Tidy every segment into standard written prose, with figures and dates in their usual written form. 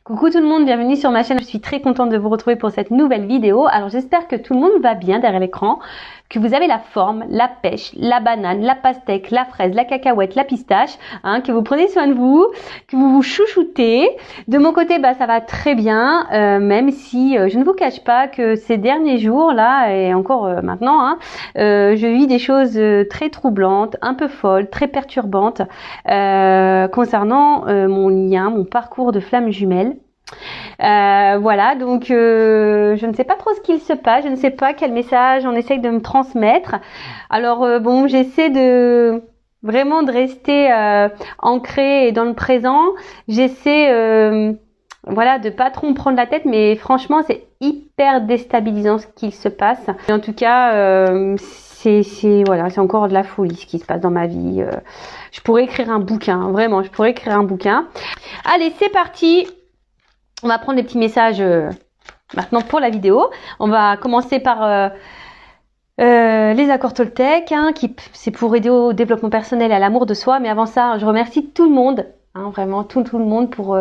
Coucou tout le monde, bienvenue sur ma chaîne. Je suis très contente de vous retrouver pour cette nouvelle vidéo. Alors j'espère que tout le monde va bien derrière l'écran, que vous avez la forme, la pêche, la banane, la pastèque, la fraise, la cacahuète, la pistache, que vous prenez soin de vous, que vous vous chouchoutez. De mon côté, ça va très bien, même si je ne vous cache pas que ces derniers jours là et encore maintenant, je vis des choses très troublantes, un peu folles, très perturbantes concernant mon parcours de flamme jumelle. Voilà, donc je ne sais pas trop ce qu'il se passe, je ne sais pas quel message on essaye de me transmettre. Alors bon, j'essaie de vraiment de rester ancrée et dans le présent. J'essaie voilà, de pas trop me prendre la tête, mais franchement c'est hyper déstabilisant ce qu'il se passe. Et en tout cas voilà, c'est encore de la folie ce qui se passe dans ma vie. Je pourrais écrire un bouquin, vraiment, je pourrais écrire un bouquin. Allez, c'est parti. On va prendre des petits messages maintenant pour la vidéo. On va commencer par les accords Toltec, qui c'est pour aider au développement personnel et à l'amour de soi. Mais avant ça, je remercie tout le monde, vraiment tout le monde pour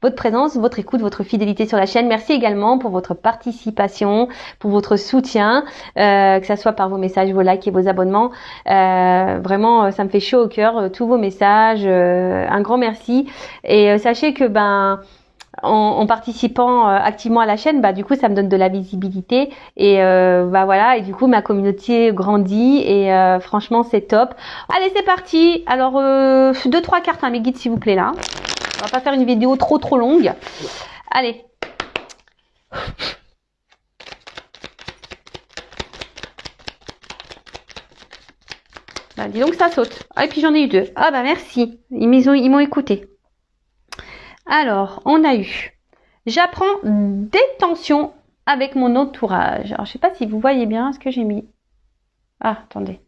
votre présence, votre écoute, votre fidélité sur la chaîne. Merci également pour votre participation, pour votre soutien, que ça soit par vos messages, vos likes et vos abonnements. Vraiment, ça me fait chaud au cœur, tous vos messages. Un grand merci. Et sachez que en participant activement à la chaîne, du coup ça me donne de la visibilité et voilà, et du coup ma communauté grandit et franchement c'est top. Allez, c'est parti. Alors 2-3 cartes, mes guides s'il vous plaît là. On va pas faire une vidéo trop longue. Allez. Dis donc ça saute. Ah, et puis j'en ai eu 2. Ah merci. Ils m'ont écouté. Alors, on a eu « J'apprends des tensions avec mon entourage ». Alors, je sais pas si vous voyez bien ce que j'ai mis. Ah, attendez.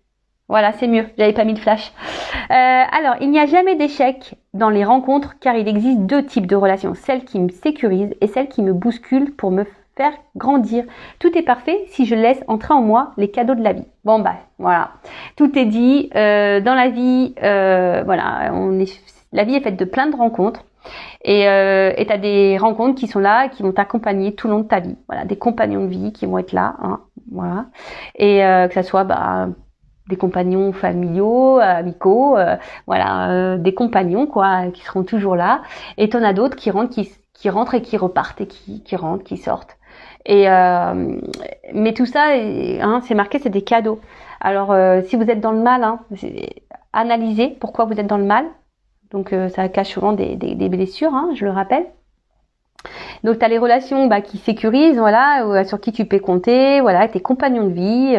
Voilà, c'est mieux. J'avais pas mis de flash. Alors, il n'y a jamais d'échec dans les rencontres car il existe 2 types de relations. Celles qui me sécurisent et celles qui me bousculent pour me faire grandir. Tout est parfait si je laisse entrer en moi les cadeaux de la vie. Bon, voilà. Tout est dit. Dans la vie, voilà, la vie est faite de plein de rencontres. Et tu as des rencontres qui sont là, qui vont t'accompagner tout le long de ta vie. Voilà, des compagnons de vie qui vont être là, voilà. Et que ça soit des compagnons familiaux, amicaux, voilà, des compagnons qui seront toujours là. Et t'en as d'autres qui rentrent et qui repartent et qui rentrent, qui sortent. Et mais tout ça, c'est marqué, c'est des cadeaux. Alors si vous êtes dans le mal, analysez pourquoi vous êtes dans le mal. Donc ça cache souvent des blessures, je le rappelle. Donc tu as les relations qui sécurisent, voilà, sur qui tu peux compter, voilà, tes compagnons de vie,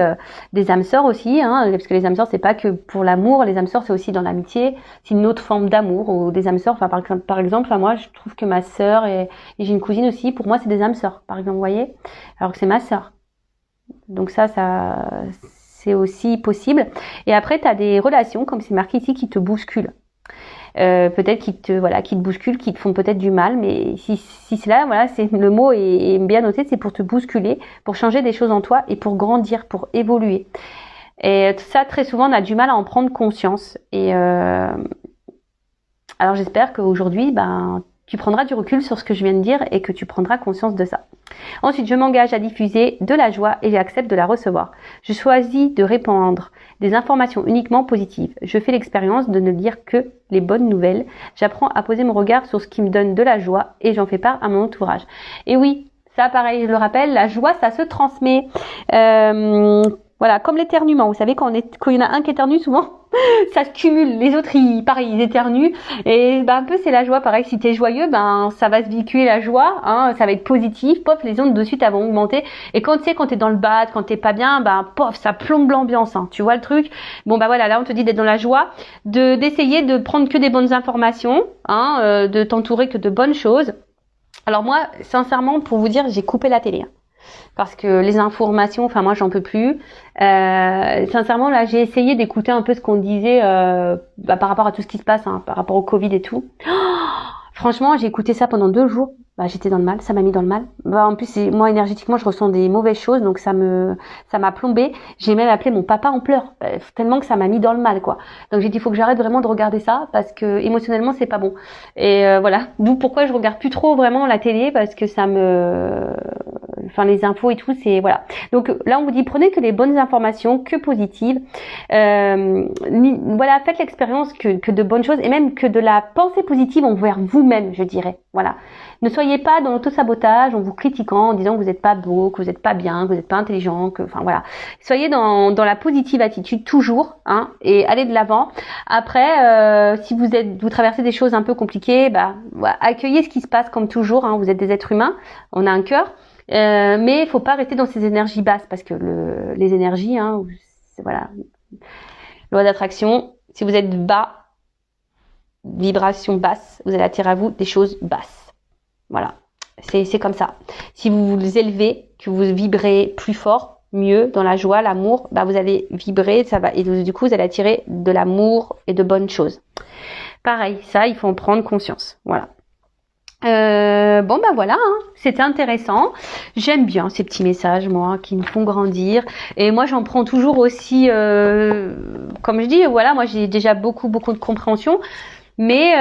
des âmes sœurs aussi, parce que les âmes sœurs c'est pas que pour l'amour, les âmes sœurs c'est aussi dans l'amitié, c'est une autre forme d'amour, ou des âmes sœurs, par exemple, moi je trouve que ma sœur et j'ai une cousine aussi, pour moi c'est des âmes sœurs, par exemple, vous voyez, alors que c'est ma sœur. Donc ça c'est aussi possible. Et après tu as des relations, comme c'est marqué ici, qui te bousculent. Peut-être qui te bousculent, qui te font peut-être du mal, mais si c'est là, voilà, c'est le mot est bien noté, c'est pour te bousculer, pour changer des choses en toi et pour grandir, pour évoluer. Et ça, très souvent, on a du mal à en prendre conscience. Et alors, j'espère qu'aujourd'hui, tu prendras du recul sur ce que je viens de dire et que tu prendras conscience de ça. Ensuite, je m'engage à diffuser de la joie et j'accepte de la recevoir. Je choisis de répandre des informations uniquement positives. Je fais l'expérience de ne lire que les bonnes nouvelles. J'apprends à poser mon regard sur ce qui me donne de la joie et j'en fais part à mon entourage. Et oui, ça pareil, je le rappelle, la joie, ça se transmet. Voilà, comme l'éternuement. Vous savez, quand il y en a un qui éternue, souvent, ça se cumule. Les autres, ils éternuent. Et un peu, c'est la joie. Pareil, si t'es joyeux, ça va se véhiculer la joie. Ça va être positif. Pof, les ondes de suite, elles vont augmenter. Et quand t'es dans le bad, quand t'es pas bien, pof, ça plombe l'ambiance. Tu vois le truc? Bon, voilà, là, on te dit d'être dans la joie, d'essayer de prendre que des bonnes informations, de t'entourer que de bonnes choses. Alors moi, sincèrement, pour vous dire, j'ai coupé la télé. Parce que les informations, moi j'en peux plus. Sincèrement là, j'ai essayé d'écouter un peu ce qu'on disait par rapport à tout ce qui se passe, par rapport au Covid et tout. Franchement, j'ai écouté ça pendant 2 jours. bah, j'étais dans le mal, ça m'a mis dans le mal. Bah, en plus, moi, énergétiquement, je ressens des mauvaises choses, donc ça m'a plombé. J'ai même appelé mon papa en pleurs, tellement que ça m'a mis dans le mal, quoi. Donc j'ai dit, il faut que j'arrête vraiment de regarder ça, parce que émotionnellement, c'est pas bon. Et voilà, d'où pourquoi je regarde plus trop vraiment la télé, parce que enfin les infos et tout, c'est voilà. Donc là, on vous dit, prenez que les bonnes informations, que positives. Voilà, faites l'expérience que de bonnes choses, et même que de la pensée positive envers vous-même, je dirais. Voilà. Ne soyez pas dans l'auto-sabotage en vous critiquant, en disant que vous n'êtes pas beau, que vous n'êtes pas bien, que vous n'êtes pas intelligent, enfin voilà. Soyez dans la positive attitude toujours, hein, et allez de l'avant. Après, si vous traversez des choses un peu compliquées, bah voilà, accueillez ce qui se passe comme toujours, hein, vous êtes des êtres humains, on a un cœur, mais il faut pas rester dans ces énergies basses, parce que les énergies, hein, voilà, loi d'attraction, si vous êtes bas, vibration basse, vous allez attirer à vous des choses basses. Voilà, c'est comme ça. Si vous vous élevez, que vous vibrez plus fort, mieux, dans la joie, l'amour, bah vous allez vibrer, ça va, et du coup vous allez attirer de l'amour et de bonnes choses. Pareil, ça, il faut en prendre conscience. Voilà. Bon bah voilà, hein. C'était intéressant. J'aime bien ces petits messages, moi, qui me font grandir. Et moi, j'en prends toujours aussi, comme je dis, voilà, moi j'ai déjà beaucoup de compréhension. Mais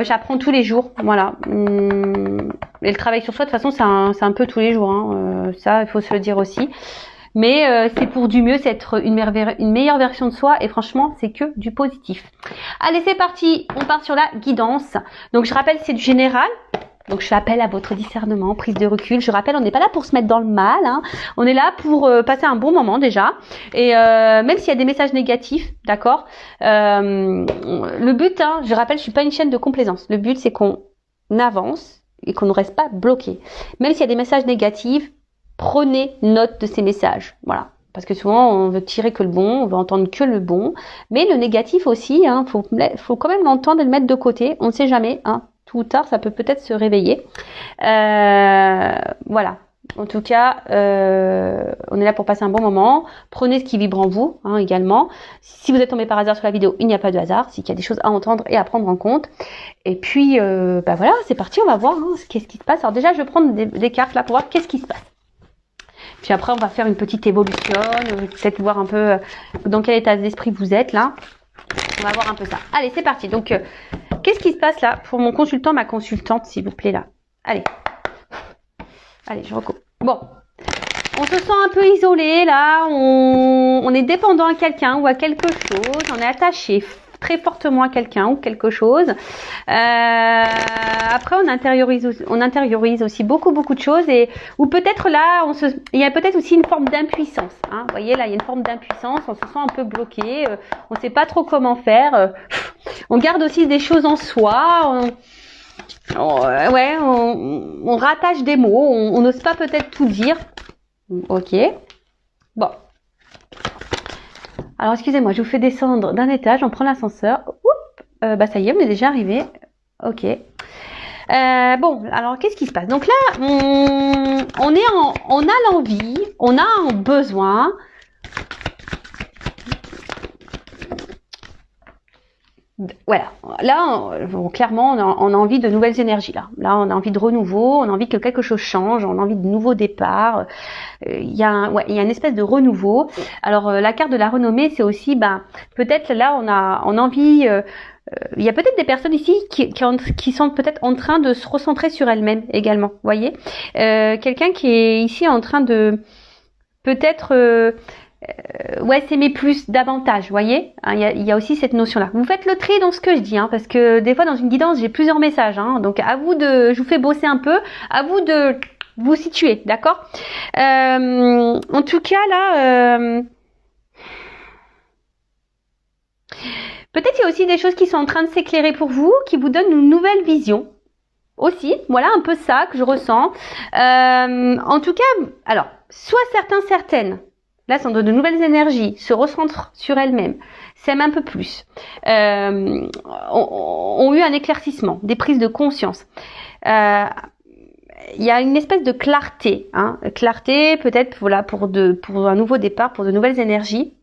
j'apprends tous les jours, voilà. Et le travail sur soi, de toute façon, c'est un peu tous les jours, hein. Ça, il faut se le dire aussi. Mais c'est pour du mieux, c'est être une meilleure version de soi. Et franchement, c'est que du positif. Allez, c'est parti. On part sur la guidance. Donc, je rappelle, c'est du général. Donc, je fais appel à votre discernement, prise de recul. Je rappelle, on n'est pas là pour se mettre dans le mal, hein. On est là pour passer un bon moment déjà. Et même s'il y a des messages négatifs, d'accord. Le but, hein, je rappelle, je suis pas une chaîne de complaisance. Le but, c'est qu'on avance et qu'on ne reste pas bloqué. Même s'il y a des messages négatifs, prenez note de ces messages. Voilà. Parce que souvent, on veut tirer que le bon, on veut entendre que le bon. Mais le négatif aussi, hein, faut quand même l'entendre et le mettre de côté. On ne sait jamais, hein. Tôt ou tard, ça peut peut-être se réveiller. Voilà. En tout cas, on est là pour passer un bon moment. Prenez ce qui vibre en vous, hein, également. Si vous êtes tombé par hasard sur la vidéo, il n'y a pas de hasard. C'est qu'il y a des choses à entendre et à prendre en compte. Et puis, bah voilà, c'est parti. On va voir, hein, qu'est-ce qui se passe. Alors déjà, je vais prendre des cartes là pour voir qu'est-ce qui se passe. Puis après, on va faire une petite évolution. Peut-être voir un peu dans quel état d'esprit vous êtes là. On va voir un peu ça. Allez, c'est parti. Donc, qu'est-ce qui se passe là pour mon consultant, ma consultante, s'il vous plaît, là. Allez. Allez, je recoupe. Bon. On se sent un peu isolé, là. On est dépendant à quelqu'un ou à quelque chose. On est attaché très fortement à quelqu'un ou quelque chose. Après, on intériorise aussi beaucoup de choses. Ou peut-être là, il y a peut-être aussi une forme d'impuissance. Hein. Vous voyez, là, il y a une forme d'impuissance. On se sent un peu bloqué. On ne sait pas trop comment faire. On garde aussi des choses en soi. On rattache des mots. On n'ose pas peut-être tout dire. Ok. Bon. Alors, excusez-moi, je vous fais descendre d'un étage. On prend l'ascenseur. Bah, ça y est, on est déjà arrivé. Ok. Bon, alors, qu'est-ce qui se passe? Donc là, on a l'envie, on a un besoin. Voilà, là, clairement, on a envie de nouvelles énergies. Là, on a envie de renouveau, on a envie que quelque chose change, on a envie de nouveaux départs. Il y a une espèce de renouveau. Alors, la carte de la renommée, c'est aussi, peut-être là, on a envie. Il y a peut-être des personnes ici qui sont peut-être en train de se recentrer sur elles-mêmes également. Vous voyez, quelqu'un qui est ici en train de peut-être s'aimer plus, davantage, vous voyez, hein, il y a aussi cette notion-là. Vous faites le tri dans ce que je dis, hein, parce que des fois dans une guidance, j'ai plusieurs messages, hein, donc à vous je vous fais bosser un peu, à vous de vous situer, d'accord. En tout cas, là, peut-être il y a aussi des choses qui sont en train de s'éclairer pour vous, qui vous donnent une nouvelle vision. Aussi, voilà un peu ça que je ressens. En tout cas, alors, soit certaines, là, sont de nouvelles énergies, se recentrent sur elles-mêmes, s'aiment un peu plus, ont eu un éclaircissement, des prises de conscience. Il y a une espèce de clarté, hein, clarté peut-être voilà pour un nouveau départ, pour de nouvelles énergies.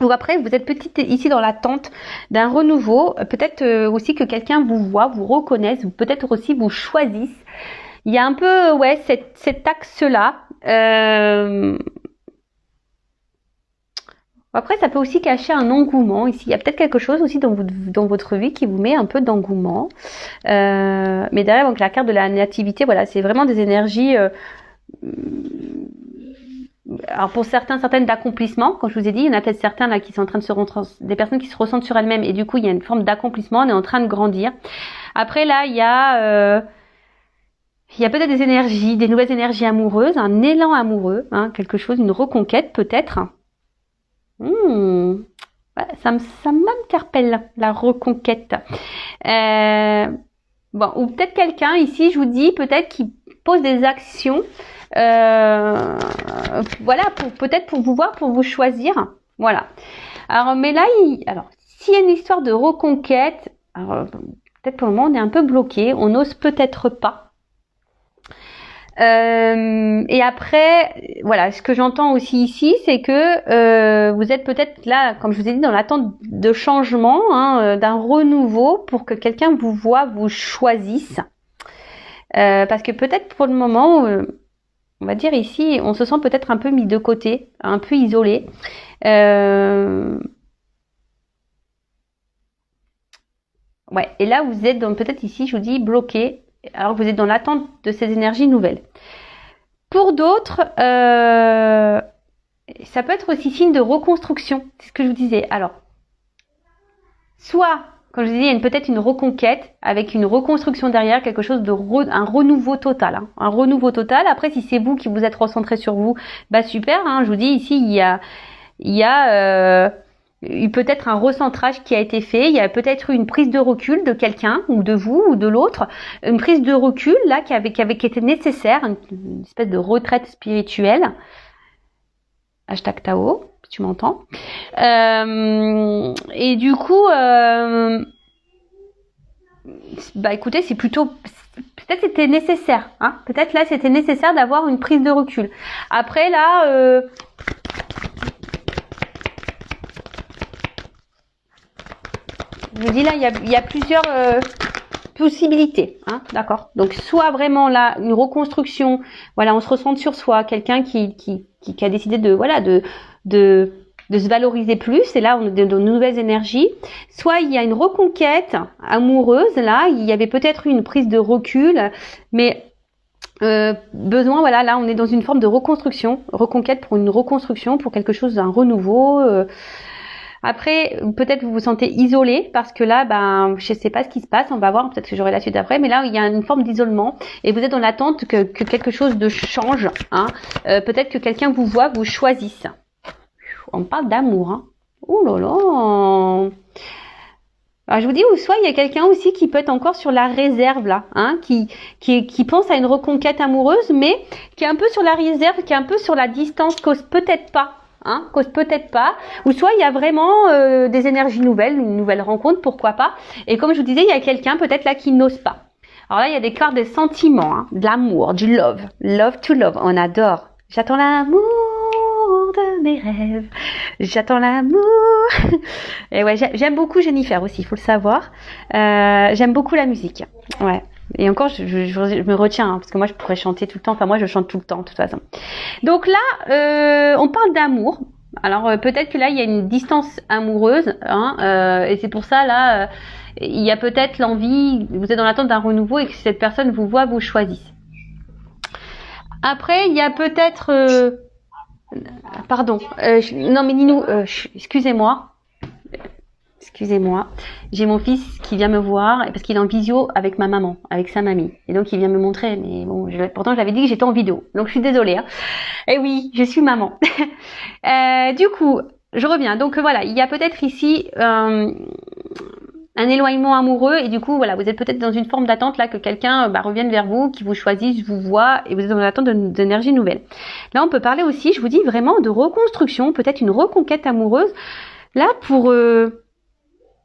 Ou après, vous êtes peut-être ici dans l'attente d'un renouveau, peut-être aussi que quelqu'un vous voit, vous reconnaisse, ou peut-être aussi vous choisisse. il y a un peu, ouais, cet axe-là. Après, ça peut aussi cacher un engouement. Ici, il y a peut-être quelque chose aussi dans votre vie qui vous met un peu d'engouement. Mais derrière, donc la carte de la nativité, voilà, c'est vraiment des énergies. Alors pour certaines d'accomplissement, comme je vous ai dit, il y en a peut-être certains là qui sont en train de des personnes qui se ressentent sur elles-mêmes et du coup il y a une forme d'accomplissement, on est en train de grandir. Après là, il y a peut-être des énergies, des nouvelles énergies amoureuses, un élan amoureux, hein, quelque chose, une reconquête peut-être. Ouais, ça m'interpelle, la reconquête. Bon, ou peut-être quelqu'un ici, je vous dis, peut-être qui pose des actions, voilà, peut-être pour vous voir, pour vous choisir, voilà. Alors, mais là, alors, s'il y a une histoire de reconquête, alors, peut-être pour le moment, on est un peu bloqué, on n'ose peut-être pas. Et après, voilà, ce que j'entends aussi ici, c'est que vous êtes peut-être là, comme je vous ai dit, dans l'attente de changement, hein, d'un renouveau pour que quelqu'un vous voit, vous choisisse. Parce que peut-être pour le moment, on va dire ici, on se sent peut-être un peu mis de côté, un peu isolé. Ouais, et là vous êtes peut-être ici, je vous dis, bloqué. Alors vous êtes dans l'attente de ces énergies nouvelles. Pour d'autres, ça peut être aussi signe de reconstruction. C'est ce que je vous disais. Alors, soit, comme je vous disais, il y a peut-être une reconquête avec une reconstruction derrière, quelque chose de un renouveau total. Hein, un renouveau total. Après, si c'est vous qui vous êtes recentré sur vous, bah super. Hein, je vous dis ici, il y a peut-être un recentrage qui a été fait, il y a peut-être eu une prise de recul de quelqu'un ou de vous ou de l'autre, une prise de recul là qui était nécessaire, une espèce de retraite spirituelle. Hashtag Tao, si tu m'entends. Et du coup, bah écoutez, c'est plutôt, peut-être c'était nécessaire, hein. Peut-être là c'était nécessaire d'avoir une prise de recul. Après là, je vous dis là, il y a plusieurs possibilités, hein, d'accord. Donc soit vraiment là une reconstruction, voilà, on se ressent sur soi, quelqu'un qui a décidé de se valoriser plus, et là on a de nouvelles énergies. Soit il y a une reconquête amoureuse, là il y avait peut-être eu une prise de recul, mais besoin, voilà, là on est dans une forme de reconquête pour une reconstruction, pour quelque chose d'un renouveau. Après, peut-être vous vous sentez isolé parce que là, ben, je sais pas ce qui se passe. On va voir, peut-être que j'aurai la suite après. Mais là, il y a une forme d'isolement et vous êtes dans l'attente que quelque chose de change. Hein. Peut-être que quelqu'un vous voit, vous choisisse. On parle d'amour. Hein. Oh là là. Alors, je vous dis, ou soit il y a quelqu'un aussi qui peut être encore sur la réserve là, hein, qui pense à une reconquête amoureuse, mais qui est un peu sur la réserve, qui est un peu sur la distance, cause peut-être pas. Hein, cause peut-être pas, ou soit il y a vraiment des énergies nouvelles, une nouvelle rencontre, pourquoi pas. Et comme je vous disais, il y a quelqu'un peut-être là qui n'ose pas. Alors là, il y a des cartes des sentiments, hein, de l'amour, du love to love, on adore. J'attends l'amour de mes rêves, j'attends l'amour. Et ouais, j'aime beaucoup Jennifer aussi, il faut le savoir. J'aime beaucoup la musique, ouais. Et encore, je me retiens, hein, parce que moi, je pourrais chanter tout le temps. Enfin, moi, je chante tout le temps, de toute façon. Donc là, on parle d'amour. Alors, peut-être que là, il y a une distance amoureuse. Hein, et c'est pour ça, là, il y a peut-être l'envie, vous êtes dans l'attente d'un renouveau et que cette personne vous voit, vous choisisse. Après, il y a peut-être... pardon. Non, mais Ninou, excusez-moi. Excusez-moi, j'ai mon fils qui vient me voir parce qu'il est en visio avec ma maman, avec sa mamie. Et donc il vient me montrer, mais bon, pourtant je l'avais dit que j'étais en vidéo. Donc je suis désolée. Hein. Et oui, je suis maman. Du coup, je reviens. Donc voilà, il y a peut-être ici un éloignement amoureux et du coup voilà, vous êtes peut-être dans une forme d'attente là que quelqu'un revienne vers vous, qui vous choisisse, vous voit et vous êtes dans l'attente d'énergie nouvelle. Là, on peut parler aussi, je vous dis vraiment de reconstruction, peut-être une reconquête amoureuse. Là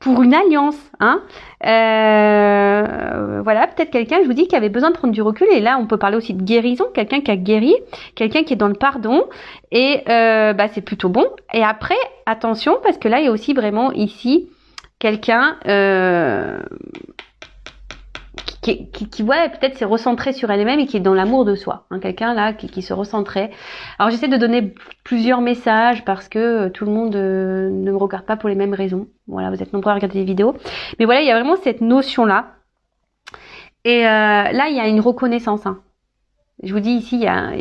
pour une alliance, hein. Voilà, peut-être quelqu'un, je vous dis, qui avait besoin de prendre du recul. Et là, on peut parler aussi de guérison, quelqu'un qui a guéri, quelqu'un qui est dans le pardon. Et c'est plutôt bon. Et après, attention, parce que là, il y a aussi vraiment ici quelqu'un ouais, peut-être s'est recentré sur elle-même et qui est dans l'amour de soi. Hein, quelqu'un là qui se recentrait. Alors j'essaie de donner plusieurs messages parce que tout le monde ne me regarde pas pour les mêmes raisons. Voilà, vous êtes nombreux à regarder des vidéos. Mais voilà, il y a vraiment cette notion-là. Et là, il y a une reconnaissance. Hein. Je vous dis ici, il y a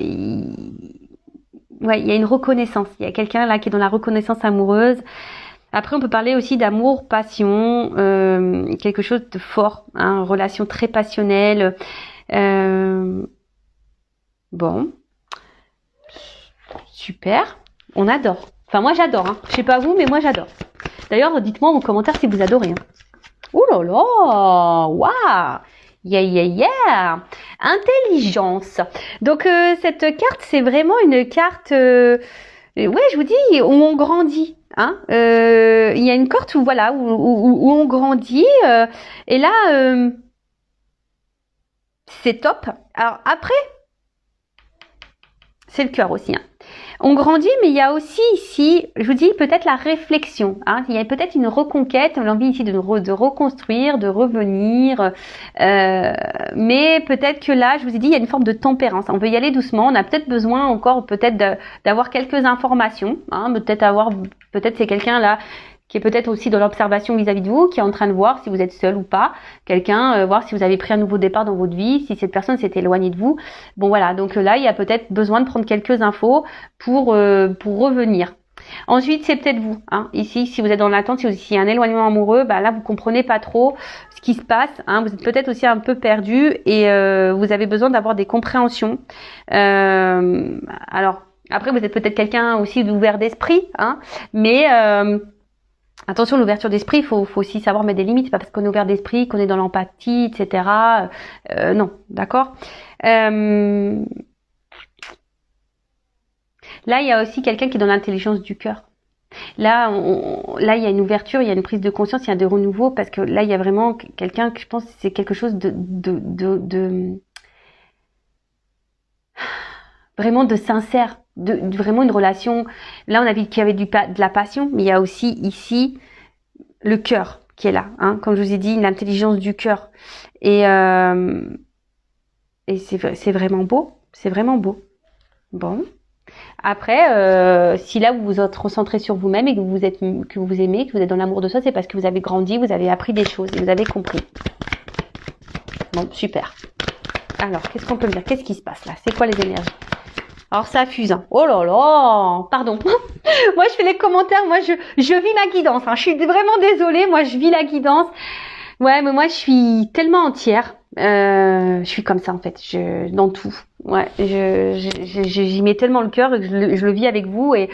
une reconnaissance. Il y a quelqu'un là qui est dans la reconnaissance amoureuse. Après, on peut parler aussi d'amour, passion, quelque chose de fort, hein, relation très passionnelle. Bon, super, on adore. Enfin, moi j'adore. Hein. Je sais pas vous, mais moi j'adore. D'ailleurs, dites-moi en commentaire si vous adorez. Hein. Ouh là là, waouh, yeah, intelligence. Donc cette carte, c'est vraiment une carte. Ouais, je vous dis où on grandit. Hein, il y a une carte où voilà où on grandit et là c'est top. Alors après c'est le cœur aussi. Hein. On grandit, mais il y a aussi ici, je vous dis peut-être la réflexion. Hein. Il y a peut-être une reconquête, l'envie ici de reconstruire, de revenir. Mais peut-être que là, je vous ai dit, il y a une forme de tempérance. On veut y aller doucement. On a peut-être besoin encore, peut-être d'avoir quelques informations. Hein. Peut-être c'est quelqu'un là qui est peut-être aussi dans l'observation vis-à-vis de vous, qui est en train de voir si vous êtes seul ou pas, quelqu'un, voir si vous avez pris un nouveau départ dans votre vie, si cette personne s'est éloignée de vous. Bon voilà, donc là, il y a peut-être besoin de prendre quelques infos pour revenir. Ensuite, c'est peut-être vous. Hein. Ici, si vous êtes dans l'attente, s'il y a un éloignement amoureux, bah là, vous comprenez pas trop ce qui se passe. Hein. Vous êtes peut-être aussi un peu perdu et vous avez besoin d'avoir des compréhensions. Alors, après, vous êtes peut-être quelqu'un aussi d'ouvert d'esprit, hein, mais attention, l'ouverture d'esprit, il faut aussi savoir mettre des limites. C'est pas parce qu'on est ouvert d'esprit, qu'on est dans l'empathie, etc. Non, d'accord. Là, il y a aussi quelqu'un qui est dans l'intelligence du cœur. Là, là, il y a une ouverture, il y a une prise de conscience, il y a de renouveau, parce que là, il y a vraiment quelqu'un que je pense que c'est quelque chose vraiment de sincère, vraiment une relation. Là, on a vu qu'il y avait de la passion, mais il y a aussi ici le cœur qui est là, hein, comme je vous ai dit, l'intelligence du cœur. Et c'est vraiment beau, c'est vraiment beau. Bon. Après, si là vous vous êtes recentré sur vous-même et que vous aimez, que vous êtes dans l'amour de soi, c'est parce que vous avez grandi, vous avez appris des choses et vous avez compris. Bon, super. Alors, qu'est-ce qu'on peut me dire? Qu'est-ce qui se passe là? C'est quoi les énergies? Alors ça fuse. Hein. Oh là là, pardon. Moi je fais les commentaires, moi je vis la guidance. Hein. Je suis vraiment désolée, moi je vis la guidance. Ouais, mais moi je suis tellement entière. Je suis comme ça en fait, dans tout. Ouais, j'y mets tellement le cœur que je le vis avec vous et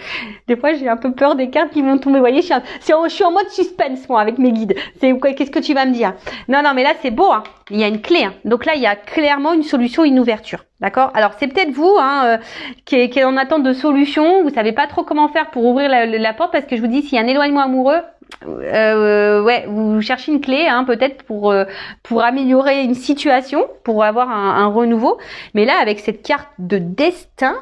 des fois j'ai un peu peur des cartes qui vont tomber. Vous voyez, je suis en mode suspense moi avec mes guides. Qu'est-ce que tu vas me dire? Non, mais là c'est beau. Hein. Il y a une clé. Hein. Donc là il y a clairement une solution, une ouverture. D'accord? Alors c'est peut-être vous qui est en attente de solution. Vous savez pas trop comment faire pour ouvrir la porte parce que je vous dis s'il y a un éloignement amoureux. Ouais, vous cherchez une clé, hein, peut-être pour améliorer une situation, pour avoir un renouveau. Mais là, avec cette carte de destin,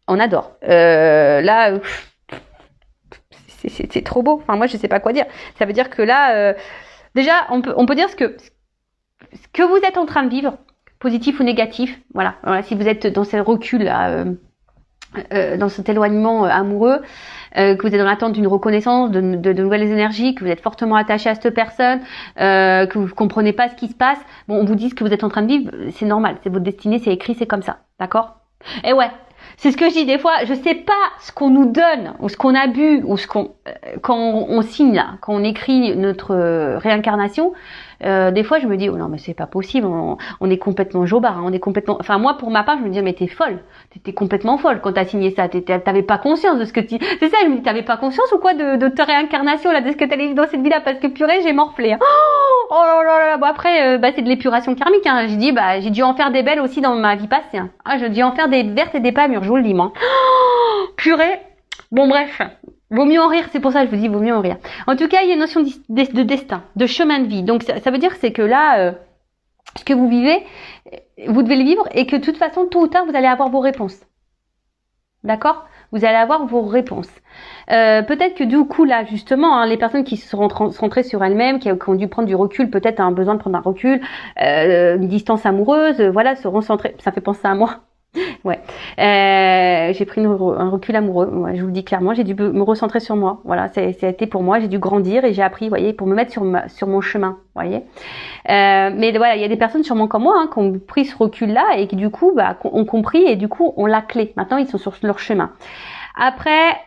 on adore. Là, c'est trop beau. Enfin, moi, je sais pas quoi dire. Ça veut dire que là, déjà, on peut dire ce que vous êtes en train de vivre, positif ou négatif. Voilà. Si vous êtes dans ce recul là. Dans cet éloignement amoureux, que vous êtes dans l'attente d'une reconnaissance, de nouvelles énergies, que vous êtes fortement attaché à cette personne, que vous comprenez pas ce qui se passe, bon, on vous dit ce que vous êtes en train de vivre, c'est normal, c'est votre destinée, c'est écrit, c'est comme ça, d'accord? Et ouais, c'est ce que je dis des fois, je sais pas ce qu'on nous donne, ou ce qu'on a bu, ou quand on signe là, quand on écrit notre réincarnation, des fois je me dis oh non mais c'est pas possible, on est complètement jobard, hein, on est complètement. Enfin moi pour ma part je me dis mais t'es folle, t'étais complètement folle quand t'as signé ça, t'avais pas conscience de ce que tu. C'est ça, je me dis t'avais pas conscience ou quoi de ta réincarnation là, de ce que t'allais vivre dans cette vie-là parce que purée j'ai morflé. Hein. Oh là là là. Bon après c'est de l'épuration karmique. Hein. J'ai dit j'ai dû en faire des belles aussi dans ma vie passée. Hein. Ah j'ai dû en faire des vertes et des pas mûres, je vous le dis moi. Oh, purée. Bon bref. Vaut mieux en rire, c'est pour ça que je vous dis vaut mieux en rire. En tout cas, il y a une notion de destin, de chemin de vie. Donc ça veut dire c'est que là, ce que vous vivez, vous devez le vivre et que de toute façon, tôt ou tard, vous allez avoir vos réponses. D'accord? vous allez avoir vos réponses. Peut-être que du coup là justement les personnes qui se sont centrées sur elles-mêmes, qui ont dû prendre du recul, peut-être un besoin de prendre un recul, une distance amoureuse, voilà, seront centrées. Ça fait penser à moi. Ouais, j'ai pris un recul amoureux. Ouais, je vous le dis clairement, j'ai dû me recentrer sur moi. Voilà, c'était pour moi. J'ai dû grandir et j'ai appris, vous voyez, pour me mettre sur mon chemin. Vous voyez. Mais voilà, il y a des personnes sûrement comme moi qui ont pris ce recul-là et qui du coup ont compris et du coup ont la clé. Maintenant, ils sont sur leur chemin. Après,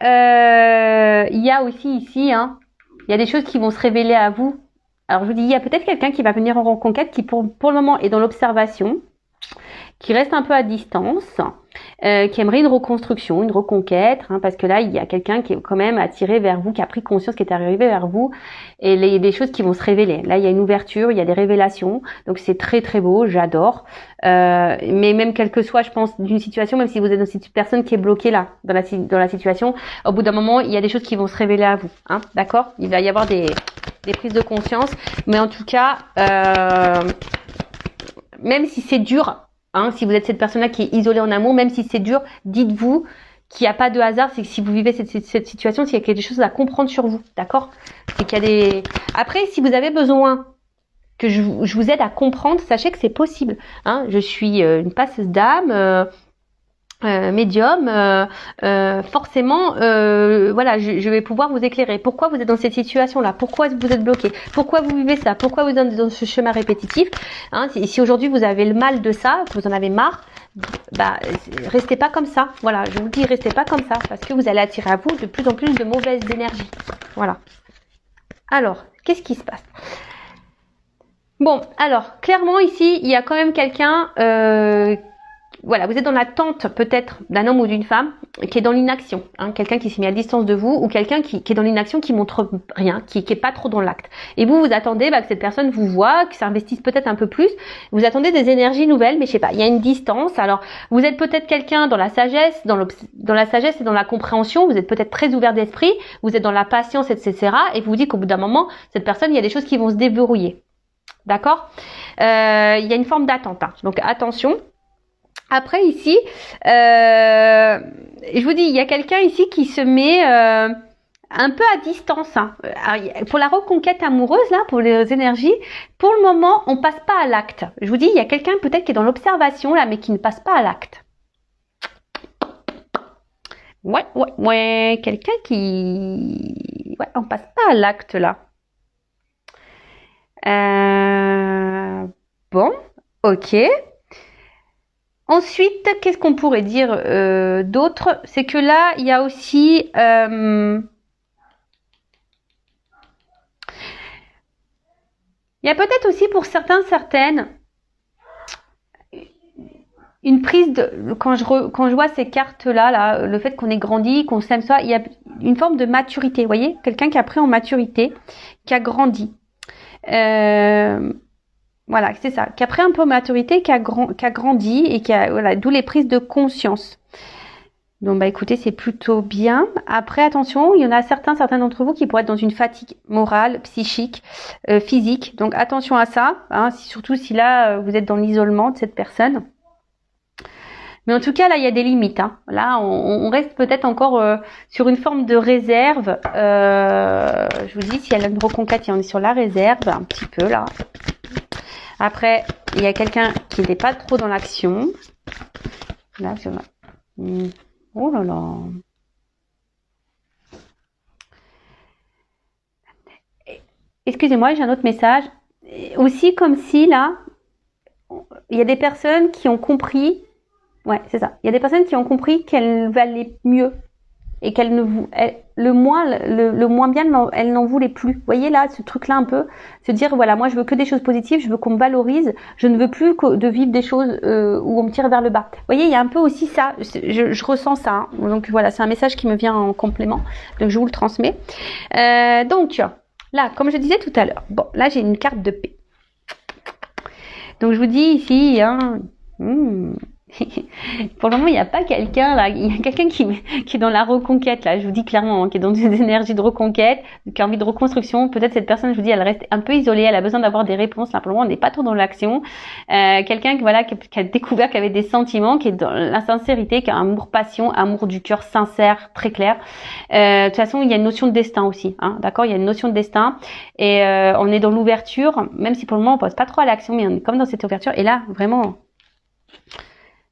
il y a aussi ici, il y a des choses qui vont se révéler à vous. Alors je vous dis, il y a peut-être quelqu'un qui va venir en reconquête qui pour le moment est dans l'observation, qui reste un peu à distance, qui aimerait une reconstruction, une reconquête, parce que là, il y a quelqu'un qui est quand même attiré vers vous, qui a pris conscience, qui est arrivé vers vous, et il y a des choses qui vont se révéler. Là, il y a une ouverture, il y a des révélations, donc c'est très très beau, j'adore. Mais même quelle que soit, je pense, d'une situation, même si vous êtes dans cette personne qui est bloquée là, dans la situation, au bout d'un moment, il y a des choses qui vont se révéler à vous, d'accord? Il va y avoir des prises de conscience, mais en tout cas, même si c'est dur, si vous êtes cette personne-là qui est isolée en amour, même si c'est dur, dites-vous qu'il n'y a pas de hasard, c'est que si vous vivez cette situation, c'est qu'il y a quelque chose à comprendre sur vous, d'accord? C'est qu'il y a des... Après, si vous avez besoin que je vous aide à comprendre, sachez que c'est possible. Je suis une passeuse d'âme, médium, forcément, voilà, je vais pouvoir vous éclairer. Pourquoi vous êtes dans cette situation-là? Pourquoi vous êtes bloqué? Pourquoi vous vivez ça? Pourquoi vous êtes dans ce schéma répétitif? Si aujourd'hui vous avez le mal de ça, que vous en avez marre, restez pas comme ça. Voilà, je vous dis, restez pas comme ça, parce que vous allez attirer à vous de plus en plus de mauvaises énergies. Voilà. Alors, qu'est-ce qui se passe? Bon, alors, clairement ici, il y a quand même quelqu'un... voilà, vous êtes dans l'attente peut-être d'un homme ou d'une femme qui est dans l'inaction, quelqu'un qui s'est mis à distance de vous ou quelqu'un qui est dans l'inaction, qui montre rien, qui est pas trop dans l'acte. Et vous attendez que cette personne vous voit, que s'investisse peut-être un peu plus. Vous attendez des énergies nouvelles, mais je sais pas, il y a une distance. Alors, vous êtes peut-être quelqu'un dans la sagesse, dans la sagesse et dans la compréhension. Vous êtes peut-être très ouvert d'esprit, vous êtes dans la patience, etc. Et vous vous dites qu'au bout d'un moment, cette personne, il y a des choses qui vont se déverrouiller. D'accord? Il y a une forme d'attente. Donc attention. Après ici, je vous dis, il y a quelqu'un ici qui se met un peu à distance. Alors, pour la reconquête amoureuse, là, pour les énergies, pour le moment, on passe pas à l'acte. Je vous dis, il y a quelqu'un peut-être qui est dans l'observation, là, mais qui ne passe pas à l'acte. Ouais, quelqu'un qui... Ouais, on passe pas à l'acte, là. Bon, ok. Ensuite, qu'est-ce qu'on pourrait dire d'autre? C'est que là, il y a aussi... il y a peut-être aussi pour certaines une prise de... Quand je vois ces cartes-là, le fait qu'on ait grandi, qu'on s'aime ça, il y a une forme de maturité, vous voyez? Quelqu'un qui a pris en maturité, qui a grandi. Voilà, c'est ça, qui a pris un peu en maturité, qui a grandi et qui a, voilà, d'où les prises de conscience. Donc, écoutez, c'est plutôt bien. Après, attention, il y en a certains d'entre vous qui pourraient être dans une fatigue morale, psychique, physique. Donc, attention à ça, surtout si là, vous êtes dans l'isolement de cette personne. Mais en tout cas, là, il y a des limites. Là, on reste peut-être encore sur une forme de réserve. Je vous dis, si elle a une reconquête, on est sur la réserve, un petit peu, là. Après, il y a quelqu'un qui n'est pas trop dans l'action. Là, je... Oh là là. Excusez-moi, j'ai un autre message. Aussi, comme si, là, il y a des personnes qui ont compris... Ouais, c'est ça. Il y a des personnes qui ont compris qu'elles valaient mieux. Et qu'elles le moins bien, elle n'en voulait plus. Vous voyez là, ce truc-là un peu, se dire voilà, moi je veux que des choses positives, je veux qu'on me valorise, je ne veux plus de vivre des choses où on me tire vers le bas. Vous voyez, il y a un peu aussi ça, je ressens ça. Donc voilà, c'est un message qui me vient en complément, donc je vous le transmets. Donc là, comme je disais tout à l'heure, bon, là j'ai une carte de paix. Donc je vous dis ici, Pour le moment, il n'y a pas quelqu'un là. Il y a quelqu'un qui est dans la reconquête là. Je vous dis clairement, hein, qui est dans des énergies de reconquête, qui a envie de reconstruction. Peut-être cette personne, je vous dis, elle reste un peu isolée. Elle a besoin d'avoir des réponses. Là, pour le moment, on n'est pas trop dans l'action. Quelqu'un voilà, qui a découvert qu'il avait des sentiments, qui est dans la sincérité, qui a un amour passion, amour du cœur sincère, très clair. De toute façon, il y a une notion de destin aussi. Hein, d'accord, il y a une notion de destin. Et on est dans l'ouverture, même si pour le moment, on passe pas trop à l'action, mais on est comme dans cette ouverture. Et là, vraiment.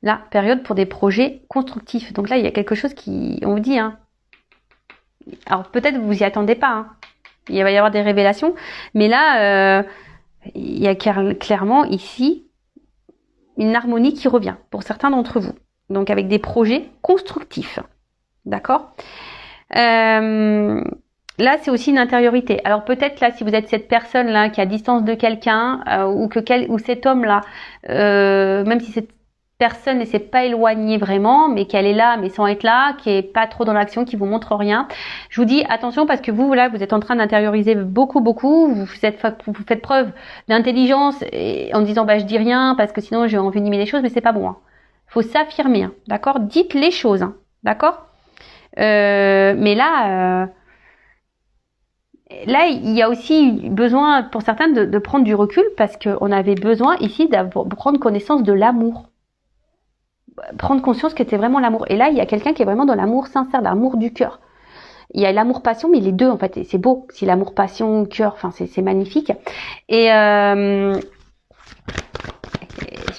La période pour des projets constructifs. Donc là, il y a quelque chose qui, on vous dit, hein. Alors peut-être vous y attendez pas, hein. Il va y avoir des révélations, mais là, il y a clairement ici une harmonie qui revient pour certains d'entre vous. Donc avec des projets constructifs, d'accord. Là, c'est aussi une intériorité. Alors peut-être là, si vous êtes cette personne là qui est à distance de quelqu'un ou cet homme là, même si cette personne ne s'est pas éloignée vraiment, mais qu'elle est là, mais sans être là, qui est pas trop dans l'action, qui vous montre rien. Je vous dis attention parce que vous là, vous êtes en train d'intérioriser beaucoup, vous faites preuve d'intelligence en disant bah je dis rien parce que sinon j'ai envenimer les choses, mais c'est pas bon. Hein. Faut s'affirmer, hein, d'accord. Dites les choses, hein, d'accord. Mais là. Là, il y a aussi besoin pour certains de prendre du recul parce qu'on avait besoin ici de prendre connaissance de l'amour. Prendre conscience que c'était vraiment l'amour. Et là, il y a quelqu'un qui est vraiment dans l'amour sincère, l'amour du cœur. Il y a l'amour-passion, mais les deux, en fait, c'est beau. Si l'amour-passion, cœur, enfin, c'est magnifique. Et je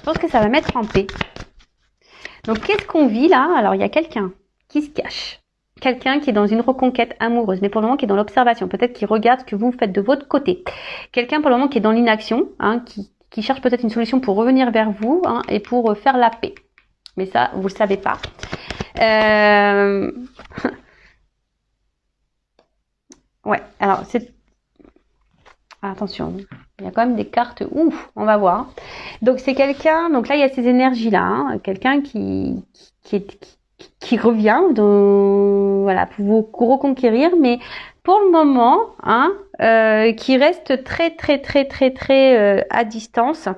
pense que ça va mettre en paix. Donc, qu'est-ce qu'on vit là? Alors, il y a quelqu'un qui se cache. Quelqu'un qui est dans une reconquête amoureuse, mais pour le moment qui est dans l'observation. Peut-être qui regarde ce que vous faites de votre côté. Quelqu'un pour le moment qui est dans l'inaction, hein, qui cherche peut-être une solution pour revenir vers vous, hein, et pour faire la paix. Mais ça, vous le savez pas. Ouais, alors c'est... Attention, il y a quand même des cartes. Ouf, on va voir. Donc c'est quelqu'un, donc là il y a ces énergies-là. Hein, quelqu'un qui revient, voilà, pour vous reconquérir, mais pour le moment, hein, qui reste très à distance.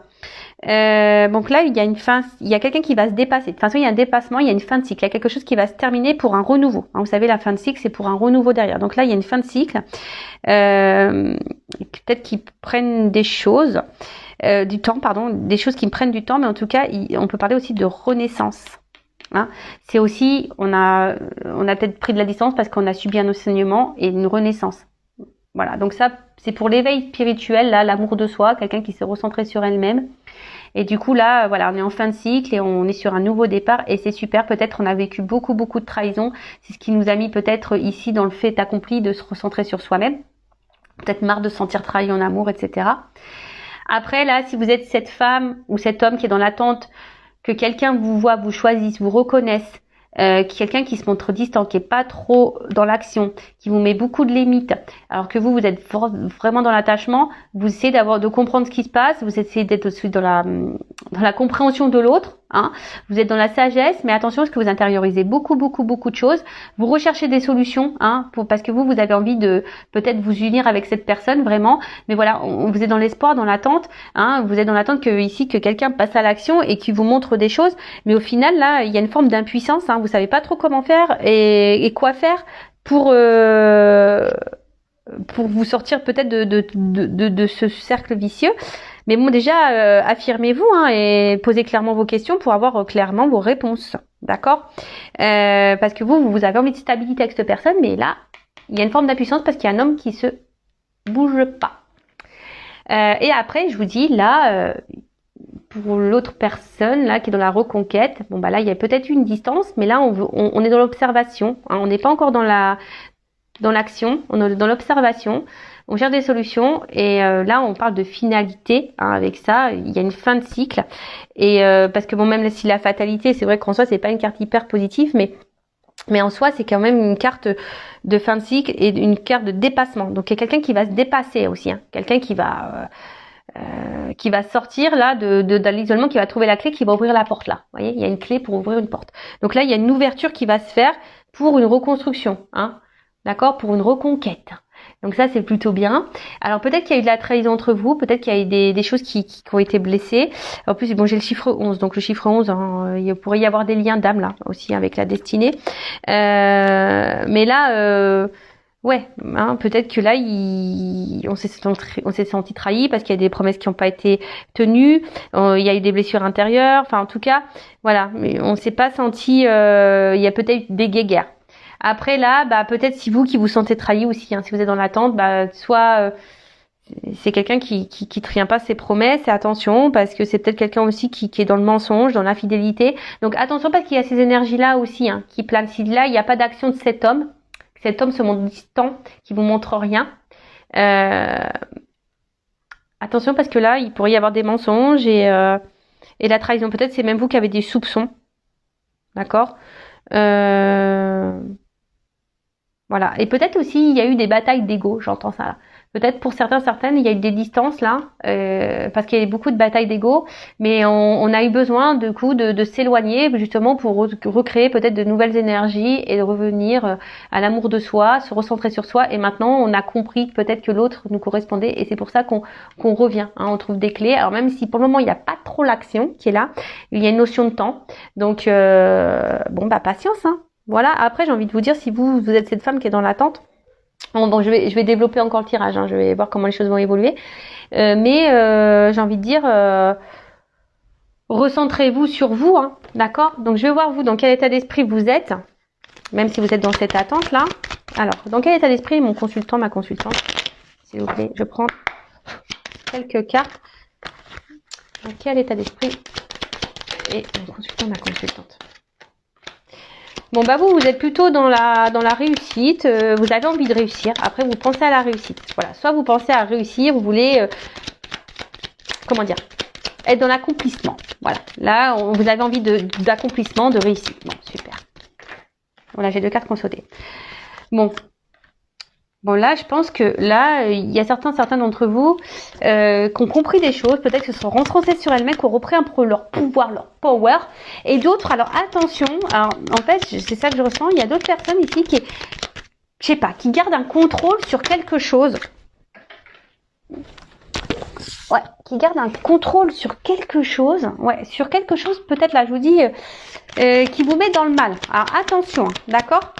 Donc là, il y a une fin, il y a quelqu'un qui va se dépasser. De toute façon, il y a un dépassement, il y a une fin de cycle. Il y a quelque chose qui va se terminer pour un renouveau. Hein, vous savez, la fin de cycle, c'est pour un renouveau derrière. Donc là, il y a une fin de cycle. Peut-être qu'ils prennent des choses, du temps, pardon, des choses qui prennent du temps, mais en tout cas, on peut parler aussi de renaissance. Hein, c'est aussi, on a peut-être pris de la distance parce qu'on a subi un enseignement et une renaissance. Voilà, donc ça, c'est pour l'éveil spirituel, là, l'amour de soi, quelqu'un qui s'est recentré sur elle-même. Et du coup, là, voilà, on est en fin de cycle et on est sur un nouveau départ et c'est super. Peut-être on a vécu beaucoup de trahison. C'est ce qui nous a mis peut-être ici dans le fait accompli de se recentrer sur soi-même. Peut-être marre de se sentir trahi en amour, etc. Après, là, si vous êtes cette femme ou cet homme qui est dans l'attente que quelqu'un vous voit, vous choisisse, vous reconnaisse, quelqu'un qui se montre distant, qui est pas trop dans l'action, qui vous met beaucoup de limites, alors que vous êtes vraiment dans l'attachement, vous essayez de comprendre ce qui se passe, vous essayez d'être aussi dans la compréhension de l'autre, hein. Vous êtes dans la sagesse, mais attention parce que vous intériorisez beaucoup de choses. Vous recherchez des solutions, hein, parce que vous avez envie de peut-être vous unir avec cette personne vraiment, mais voilà, vous êtes dans l'espoir, dans l'attente, hein, vous êtes dans l'attente que quelqu'un passe à l'action et qui vous montre des choses, mais au final là, il y a une forme d'impuissance, hein, vous savez pas trop comment faire et quoi faire pour vous sortir peut-être de ce cercle vicieux. Mais bon, déjà, affirmez-vous, hein, et posez clairement vos questions pour avoir clairement vos réponses. D'accord, parce que vous avez envie de stabilité avec cette personne, mais là, il y a une forme d'impuissance parce qu'il y a un homme qui se bouge pas. Et après, je vous dis, là, pour l'autre personne, là, qui est dans la reconquête, bon, bah là, il y a peut-être une distance, mais là, on est dans l'observation. Hein, on n'est pas encore dans l'action, on est dans l'observation. On cherche des solutions et là on parle de finalité, hein, avec ça, il y a une fin de cycle et parce que bon, même si la fatalité, c'est vrai qu'en soi c'est pas une carte hyper positive, mais en soi c'est quand même une carte de fin de cycle et une carte de dépassement. Donc il y a quelqu'un qui va se dépasser aussi, hein, quelqu'un qui va sortir là de l'isolement, qui va trouver la clé, qui va ouvrir la porte là. Vous voyez, il y a une clé pour ouvrir une porte. Donc là il y a une ouverture qui va se faire pour une reconstruction, hein, d'accord, pour une reconquête. Donc ça, c'est plutôt bien. Alors peut-être qu'il y a eu de la trahison entre vous, peut-être qu'il y a eu des choses qui ont été blessées. En plus, bon, j'ai le chiffre 11, donc le chiffre 11, hein, il pourrait y avoir des liens d'âme là aussi avec la destinée. Mais là, ouais, hein, peut-être que là, on s'est senti trahi parce qu'il y a des promesses qui n'ont pas été tenues. Il y a eu des blessures intérieures. Enfin, en tout cas, voilà, mais on s'est pas senti. Il y a peut-être des guéguerres. Après là, bah peut-être si vous qui vous sentez trahi aussi, hein, si vous êtes dans l'attente, bah soit c'est quelqu'un qui tient pas ses promesses. Et attention parce que c'est peut-être quelqu'un aussi qui est dans le mensonge, dans l'infidélité. Donc attention parce qu'il y a ces énergies là aussi hein, qui planent. Si là il n'y a pas d'action de cet homme se montre distant, qui vous montre rien. Attention parce que là il pourrait y avoir des mensonges et la trahison. Peut-être c'est même vous qui avez des soupçons, d'accord. Voilà. Et peut-être aussi il y a eu des batailles d'ego, j'entends ça là. Peut-être pour certaines, il y a eu des distances là, parce qu'il y a eu beaucoup de batailles d'ego, mais on a eu besoin du coup de s'éloigner justement pour recréer peut-être de nouvelles énergies et de revenir à l'amour de soi, se recentrer sur soi. Et maintenant, on a compris peut-être que l'autre nous correspondait et c'est pour ça qu'on revient. Hein, on trouve des clés. Alors même si pour le moment il n'y a pas trop l'action qui est là, il y a une notion de temps. Donc bon bah patience. Hein. Voilà. Après, j'ai envie de vous dire si vous êtes cette femme qui est dans l'attente. Bon, je vais développer encore le tirage, hein, je vais voir comment les choses vont évoluer. Mais j'ai envie de dire, recentrez-vous sur vous, hein, d'accord. Donc je vais voir vous dans quel état d'esprit vous êtes, même si vous êtes dans cette attente-là. Alors, dans quel état d'esprit mon consultant, ma consultante, s'il vous plaît, je prends quelques cartes. Dans quel état d'esprit est mon consultant, ma consultante. Bon bah vous êtes plutôt dans la réussite, vous avez envie de réussir, après vous pensez à la réussite. Voilà, soit vous pensez à réussir, vous voulez comment dire, être dans l'accomplissement. Voilà. Là, vous avez envie d'accomplissement, de réussite. Bon, super. Voilà, j'ai 2 cartes qui ont sauté. Bon, là, je pense que là, il y a certains d'entre vous qui ont compris des choses, peut-être que se sont renforcés sur elles-mêmes, qui ont repris un peu leur pouvoir, leur power, et d'autres, alors attention, alors en fait, c'est ça que je ressens, il y a d'autres personnes ici qui, je sais pas, qui gardent un contrôle sur quelque chose. Ouais, qui gardent un contrôle sur quelque chose, ouais, sur quelque chose, peut-être là, je vous dis, qui vous met dans le mal. Alors attention, d'accord ?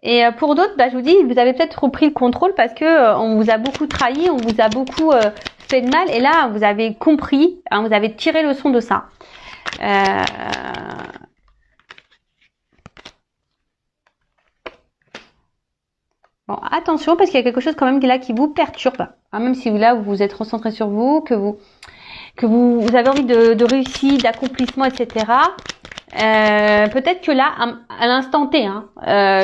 Et pour d'autres, bah, je vous dis, vous avez peut-être repris le contrôle parce que on vous a beaucoup trahi, on vous a beaucoup fait de mal. Et là, vous avez compris, hein, vous avez tiré le son de ça. Bon, attention parce qu'il y a quelque chose quand même là qui vous perturbe. Hein, même si là, vous vous êtes recentré sur vous, que vous avez envie de réussite, d'accomplissement, etc. Peut-être que là, à l'instant T, hein,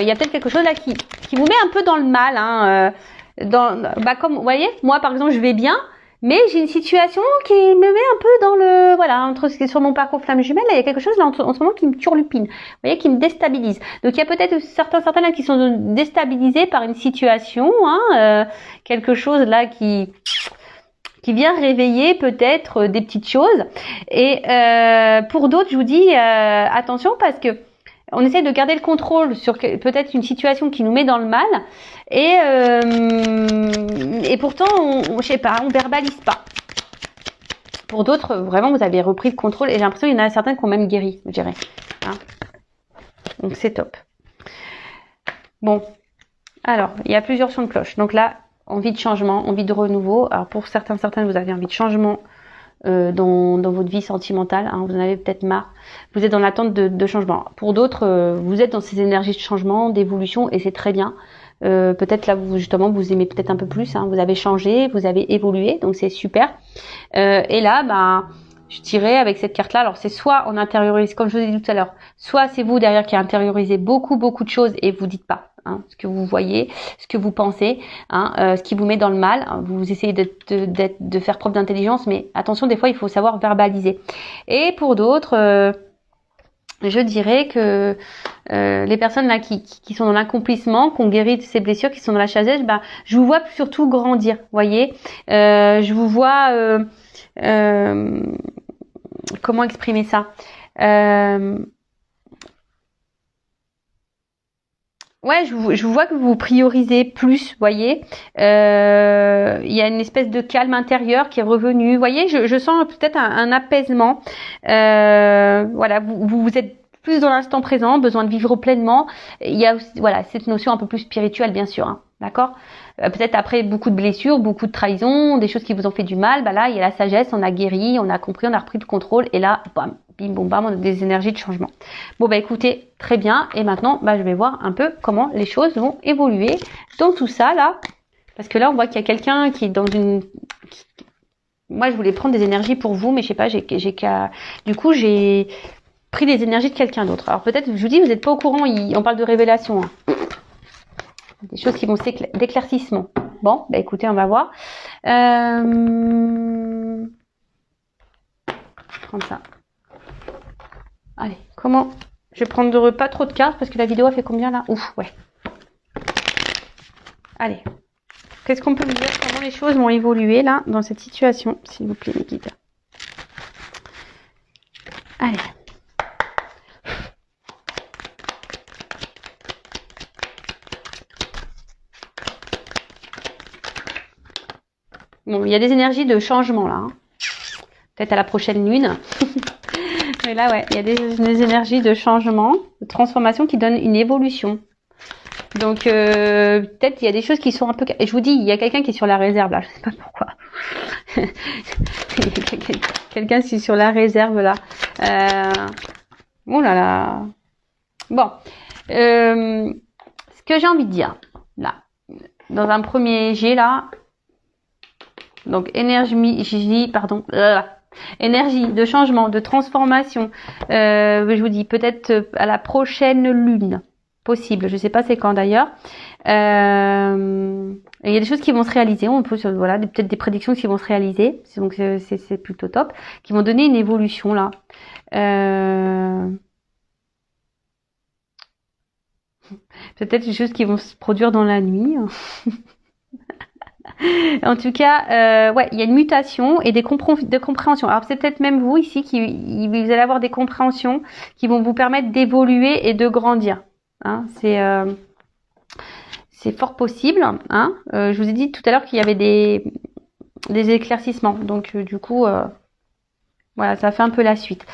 il y a peut-être quelque chose là qui vous met un peu dans le mal. Hein, bah comme vous voyez, moi par exemple, je vais bien, mais j'ai une situation qui me met un peu dans le entre ce qui est sur mon parcours flamme jumelle, là, il y a quelque chose là en ce moment qui me turlupine, vous voyez, qui me déstabilise. Donc il y a peut-être certains là qui sont déstabilisés par une situation, hein, quelque chose là qui vient réveiller peut-être des petites choses. Et pour d'autres, je vous dis attention parce que on essaie de garder le contrôle sur peut-être une situation qui nous met dans le mal et pourtant je sais pas, on verbalise pas. Pour d'autres, vraiment, vous avez repris le contrôle et j'ai l'impression qu'il y en a certains qui ont même guéri, je dirais. Hein, donc c'est top. Bon, alors il y a plusieurs sons de cloche. Donc là, envie de changement, envie de renouveau. Alors pour certaines, vous avez envie de changement dans votre vie sentimentale. Hein, vous en avez peut-être marre. Vous êtes dans l'attente de changement. Pour d'autres, vous êtes dans ces énergies de changement, d'évolution, et c'est très bien. Peut-être là, vous aimez peut-être un peu plus. Hein, vous avez changé, vous avez évolué, donc c'est super. Et là, bah, je dirais avec cette carte-là, alors c'est soit on intériorise, comme je vous ai dit tout à l'heure, soit c'est vous derrière qui intériorisez beaucoup de choses et vous dites pas. Hein, ce que vous voyez, ce que vous pensez, hein, ce qui vous met dans le mal. Vous essayez de faire preuve d'intelligence, mais attention, des fois, il faut savoir verbaliser. Et pour d'autres, je dirais que les personnes là qui sont dans l'accomplissement, qui ont guéri de ces blessures, qui sont dans la sagesse, bah, je vous vois surtout grandir. Voyez, je vous vois. Comment exprimer ça? Ouais, je vous vois que vous priorisez plus, voyez. Il y a une espèce de calme intérieur qui est revenu. Vous voyez, je sens peut-être un apaisement. Voilà, vous êtes plus dans l'instant présent, besoin de vivre pleinement. Il y a aussi, voilà, cette notion un peu plus spirituelle, bien sûr, hein, d'accord. Peut-être après beaucoup de blessures, beaucoup de trahisons, des choses qui vous ont fait du mal. Bah là, il y a la sagesse, on a guéri, on a compris, on a repris le contrôle. Et là, bam, bim, boum, bam, on a des énergies de changement. Bon, bah écoutez, très bien. Et maintenant, bah, je vais voir un peu comment les choses vont évoluer dans tout ça, là. Parce que là, on voit qu'il y a quelqu'un qui est dans une... Moi, je voulais prendre des énergies pour vous, mais je sais pas, du coup, j'ai pris les énergies de quelqu'un d'autre. Alors peut-être, je vous dis, vous n'êtes pas au courant, on parle de révélation. Hein. Des choses qui vont d'éclaircissement. Bon, bah écoutez, on va voir. Je vais prendre ça. Allez, comment... Je vais prendre pas trop de cartes parce que la vidéo a fait combien là? Ouf, ouais. Allez. Qu'est-ce qu'on peut me dire? Comment les choses vont évoluer là dans cette situation, s'il vous plaît, mes guides. Allez. Bon, il y a des énergies de changement là. Hein. Peut-être à la prochaine lune. Mais là, ouais, il y a des énergies de changement, de transformation qui donnent une évolution. Donc, peut-être il y a des choses qui sont un peu... Et je vous dis, il y a quelqu'un qui est sur la réserve là, je sais pas pourquoi. Quelqu'un qui est sur la réserve là. Oh là là. Bon. Ce que j'ai envie de dire, là, dans un premier jet là, donc énergie, pardon, énergie de changement, de transformation. Je vous dis peut-être à la prochaine lune, possible. Je sais pas c'est quand d'ailleurs. Il y a des choses qui vont se réaliser. On peut voilà peut-être des prédictions qui vont se réaliser. Donc c'est plutôt top, qui vont donner une évolution là. Peut-être des choses qui vont se produire dans la nuit. En tout cas, ouais, il y a une mutation et de compréhension. Alors c'est peut-être même vous ici vous allez avoir des compréhensions qui vont vous permettre d'évoluer et de grandir. Hein, c'est fort possible. Hein. Je vous ai dit tout à l'heure qu'il y avait des éclaircissements. Donc du coup, voilà, ça fait un peu la suite.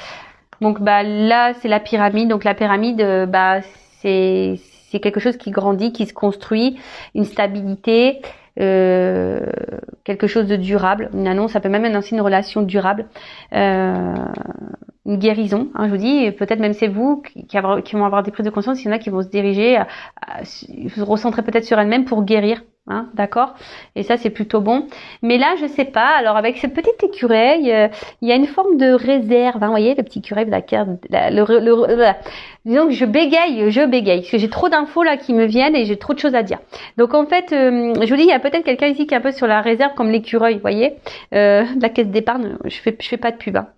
Donc bah là c'est la pyramide. Donc la pyramide, bah c'est quelque chose qui grandit, qui se construit, une stabilité. Quelque chose de durable, une annonce, ça peut même annoncer une relation durable, une guérison, hein, je vous dis, peut-être même c'est vous qui vont avoir des prises de conscience, il y en a qui vont se diriger, se recentrer peut-être sur elles-mêmes pour guérir, hein, d'accord, et ça c'est plutôt bon. Mais là je sais pas, alors avec cette petite écureuil, il y a une forme de réserve, hein, vous voyez le petit écureuil de la carte, disons que je bégaye, parce que j'ai trop d'infos là qui me viennent et j'ai trop de choses à dire. Donc en fait, je vous dis, il y a peut-être quelqu'un ici qui est un peu sur la réserve comme l'écureuil, vous voyez, la caisse d'épargne, je fais pas de pub. Hein.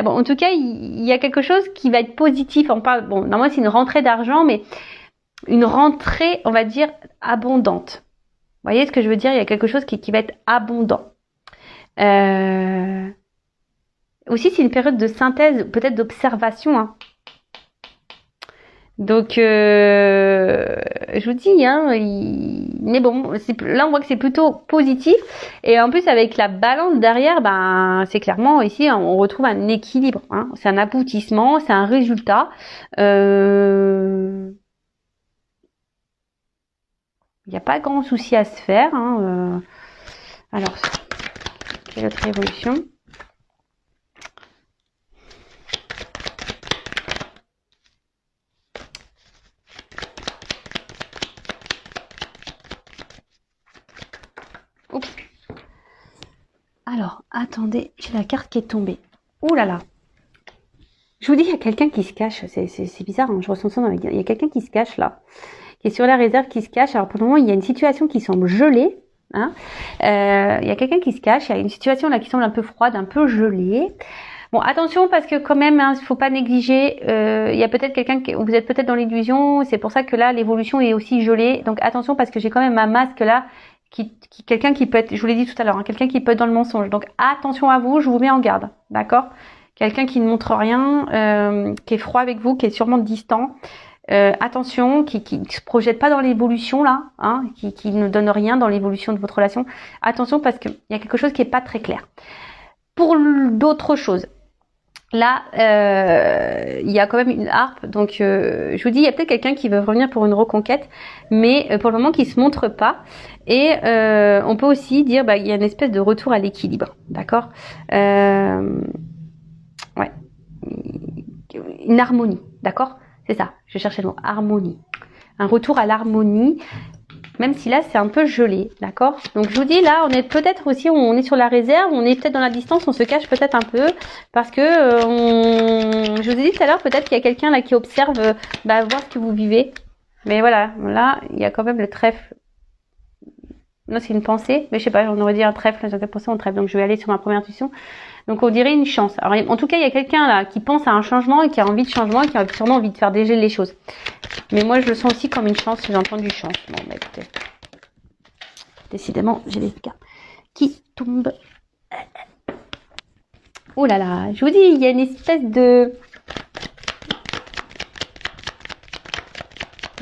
Bon, en tout cas, il y a quelque chose qui va être positif. On parle, bon, normalement c'est une rentrée d'argent, mais une rentrée, on va dire, abondante. Vous voyez ce que je veux dire? Il y a quelque chose qui va être abondant. Aussi, c'est une période de synthèse, peut-être d'observation. Hein. Donc, je vous dis, hein, mais bon, là on voit que c'est plutôt positif. Et en plus, avec la balance derrière, ben, c'est clairement ici, hein, on retrouve un équilibre. Hein. C'est un aboutissement, c'est un résultat. Il n'y a pas grand souci à se faire. Hein. Alors, quelle autre évolution? Oups. Alors, attendez, j'ai la carte qui est tombée. Ouh là là. Je vous dis, il y a quelqu'un qui se cache. C'est bizarre, hein, je ressens ça dans la gueule. Il y a quelqu'un qui se cache là, qui est sur la réserve, qui se cache. Alors pour le moment, il y a une situation qui semble gelée. Hein. Il y a quelqu'un qui se cache. Il y a une situation là qui semble un peu froide, un peu gelée. Bon, attention parce que quand même, hein, il faut pas négliger. Il y a peut-être quelqu'un vous êtes peut-être dans l'illusion. C'est pour ça que là, l'évolution est aussi gelée. Donc attention parce que j'ai quand même un masque là. Quelqu'un qui peut être, je vous l'ai dit tout à l'heure, hein, quelqu'un qui peut être dans le mensonge. Donc attention à vous, je vous mets en garde, d'accord? Quelqu'un qui ne montre rien, qui est froid avec vous, qui est sûrement distant. Attention, qui se projette pas dans l'évolution là, hein, qui ne donne rien dans l'évolution de votre relation. Attention parce qu'il y a quelque chose qui est pas très clair. Pour d'autres choses, là, il y a quand même une harpe, donc je vous dis, il y a peut-être quelqu'un qui veut revenir pour une reconquête, mais pour le moment qui se montre pas. Et on peut aussi dire, il y a une espèce de retour à l'équilibre, d'accord, ouais, une harmonie, d'accord. C'est ça, je cherchais le mot, harmonie. Un retour à l'harmonie, même si là, c'est un peu gelé, d'accord. Donc, je vous dis, là, on est peut-être aussi, on est sur la réserve, on est peut-être dans la distance, on se cache peut-être un peu, parce que, je vous ai dit tout à l'heure, peut-être qu'il y a quelqu'un là qui observe, voir ce que vous vivez. Mais voilà, là, il y a quand même le trèfle. Non, c'est une pensée, mais je sais pas, on aurait dit un trèfle, j'aurais pensé en trèfle, donc je vais aller sur ma première intuition. Donc on dirait une chance. Alors en tout cas, il y a quelqu'un là qui pense à un changement et qui a envie de changement et qui a sûrement envie de faire dégéler les choses. Mais moi, je le sens aussi comme une chance, j'entends du chance. Bon, écoutez. Décidément, j'ai des cartes qui tombent. Oh là là, je vous dis, il y a une espèce de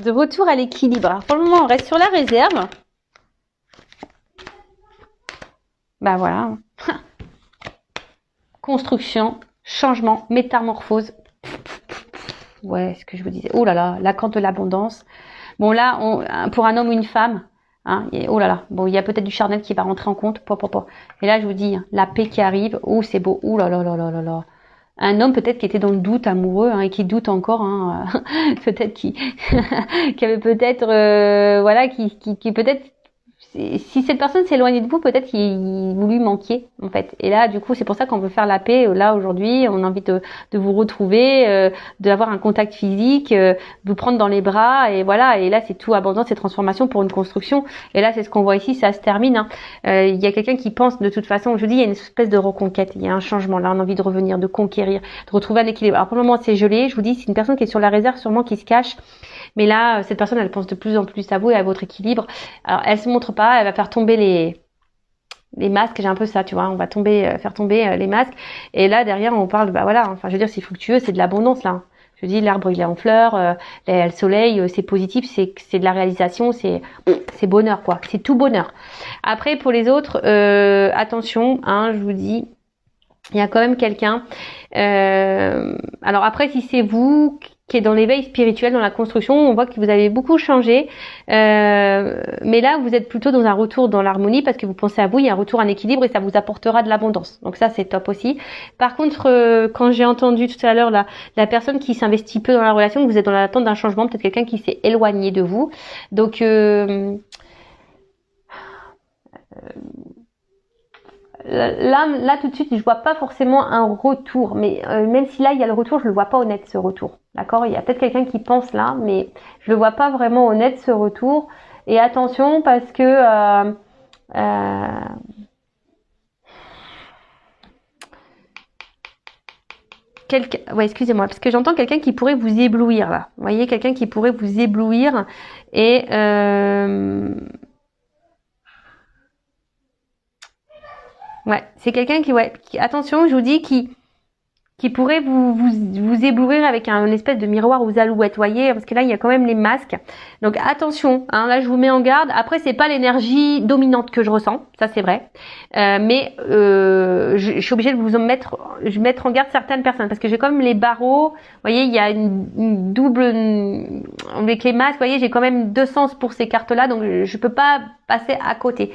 retour à l'équilibre. Alors pour le moment, on reste sur la réserve. Voilà. Construction, changement, métamorphose. Ouais, ce que je vous disais. Oh là là, la carte de l'abondance. Bon là, pour un homme ou une femme, hein, oh là là. Bon, il y a peut-être du charnel qui va rentrer en compte. Et là, je vous dis, la paix qui arrive. Oh, c'est beau. Oh là là là là là là. Un homme peut-être qui était dans le doute amoureux, hein, et qui doute encore, hein, peut-être qui avait peut-être, qui peut-être. Si cette personne s'éloignait de vous, peut-être vous lui manquiez, en fait. Et là, du coup, c'est pour ça qu'on veut faire la paix. Là, aujourd'hui, on a envie de vous retrouver, d'avoir un contact physique, vous prendre dans les bras, et voilà. Et là, c'est tout abondance et transformation pour une construction. Et là, c'est ce qu'on voit ici, ça se termine. Hein. Il y a quelqu'un qui pense, de toute façon, je dis, il y a une espèce de reconquête, il y a un changement. Là, on a envie de revenir, de conquérir, de retrouver un équilibre. Alors, pour le moment, c'est gelé. Je vous dis, c'est une personne qui est sur la réserve, sûrement qui se cache. Mais là, cette personne, elle pense de plus en plus à vous et à votre équilibre. Alors, elle se montre pas, elle va faire tomber les masques. J'ai un peu ça, tu vois. On va faire tomber les masques. Et là, derrière, on parle, je veux dire, c'est fructueux, c'est de l'abondance, là. Je dis, l'arbre, il est en fleurs, le soleil, c'est positif, c'est de la réalisation, c'est bonheur, quoi. C'est tout bonheur. Après, pour les autres, attention, hein, je vous dis, il y a quand même quelqu'un. Alors après, si c'est vous qui est dans l'éveil spirituel, dans la construction, on voit que vous avez beaucoup changé. Mais là, vous êtes plutôt dans un retour dans l'harmonie parce que vous pensez à vous, il y a un retour en équilibre et ça vous apportera de l'abondance. Donc ça, c'est top aussi. Par contre, quand j'ai entendu tout à l'heure la personne qui s'investit peu dans la relation, que vous êtes dans l'attente d'un changement, peut-être quelqu'un qui s'est éloigné de vous. Donc là tout de suite je vois pas forcément un retour, mais même si là il y a le retour, je le vois pas honnête, ce retour, d'accord. Il y a peut-être quelqu'un qui pense là, mais je le vois pas vraiment honnête, ce retour. Et attention parce que excusez-moi, parce que j'entends quelqu'un qui pourrait vous éblouir là. Vous voyez, quelqu'un qui pourrait vous éblouir et ouais, c'est quelqu'un qui, attention, je vous dis, qui pourrait vous éblouir avec un espèce de miroir aux alouettes, voyez, parce que là, il y a quand même les masques. Donc, attention, hein, là, je vous mets en garde. Après, c'est pas l'énergie dominante que je ressens, ça, c'est vrai. Mais je suis obligée de vous mettre en garde certaines personnes, parce que j'ai quand même les barreaux, voyez, il y a une double, avec les masques, voyez, j'ai quand même deux sens pour ces cartes-là, donc je peux pas passer à côté.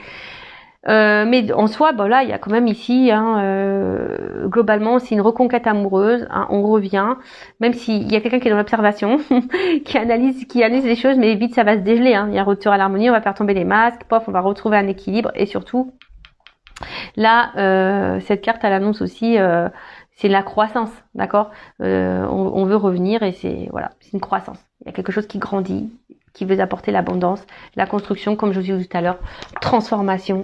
Mais en soi, là, il y a quand même ici, globalement, c'est une reconquête amoureuse. Hein, on revient, même s'il y a quelqu'un qui est dans l'observation, qui analyse les choses, mais vite ça va se dégeler. Hein. Il y a un retour à l'harmonie, on va faire tomber les masques, on va retrouver un équilibre, et surtout, là, cette carte, elle annonce aussi, c'est la croissance, d'accord. On veut revenir et c'est une croissance. Il y a quelque chose qui grandit, qui veut apporter l'abondance, la construction, comme je vous disais tout à l'heure, transformation.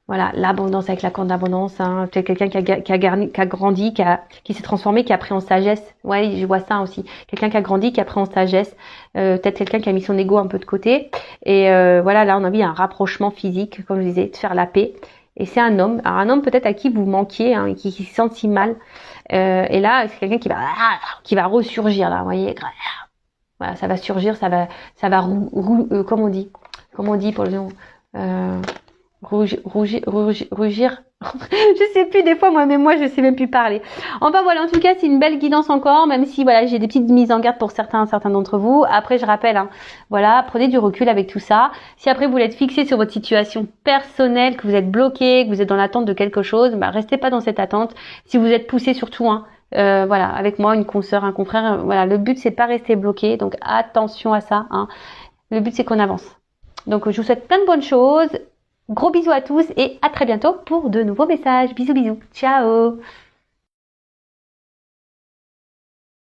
Voilà, l'abondance avec la corde d'abondance. Hein. Peut-être quelqu'un qui a grandi, qui s'est transformé, qui a pris en sagesse. Ouais, je vois ça aussi. Quelqu'un qui a grandi, qui a pris en sagesse. Peut-être quelqu'un qui a mis son ego un peu de côté. Et là, on a vu un rapprochement physique, comme je disais, de faire la paix. Et c'est un homme. Alors un homme peut-être à qui vous manquiez, hein, qui se sent si mal. Et là, c'est quelqu'un qui va ressurgir là, vous voyez. Voilà, ça va surgir, comment on dit pour le nom, rougir. Je sais plus des fois moi je sais même plus parler. Enfin voilà, en tout cas c'est une belle guidance encore, même si voilà j'ai des petites mises en garde pour certains d'entre vous. Après je rappelle, hein, voilà, prenez du recul avec tout ça. Si après vous êtes fixé sur votre situation personnelle, que vous êtes bloqué, que vous êtes dans l'attente de quelque chose, bah restez pas dans cette attente. Si vous êtes poussé surtout, hein, voilà, avec moi une consoeur, un confrère, voilà, le but c'est pas rester bloqué, donc attention à ça, hein. Le but c'est qu'on avance. Donc je vous souhaite plein de bonnes choses. Gros bisous à tous et à très bientôt pour de nouveaux messages. Bisous bisous. Ciao.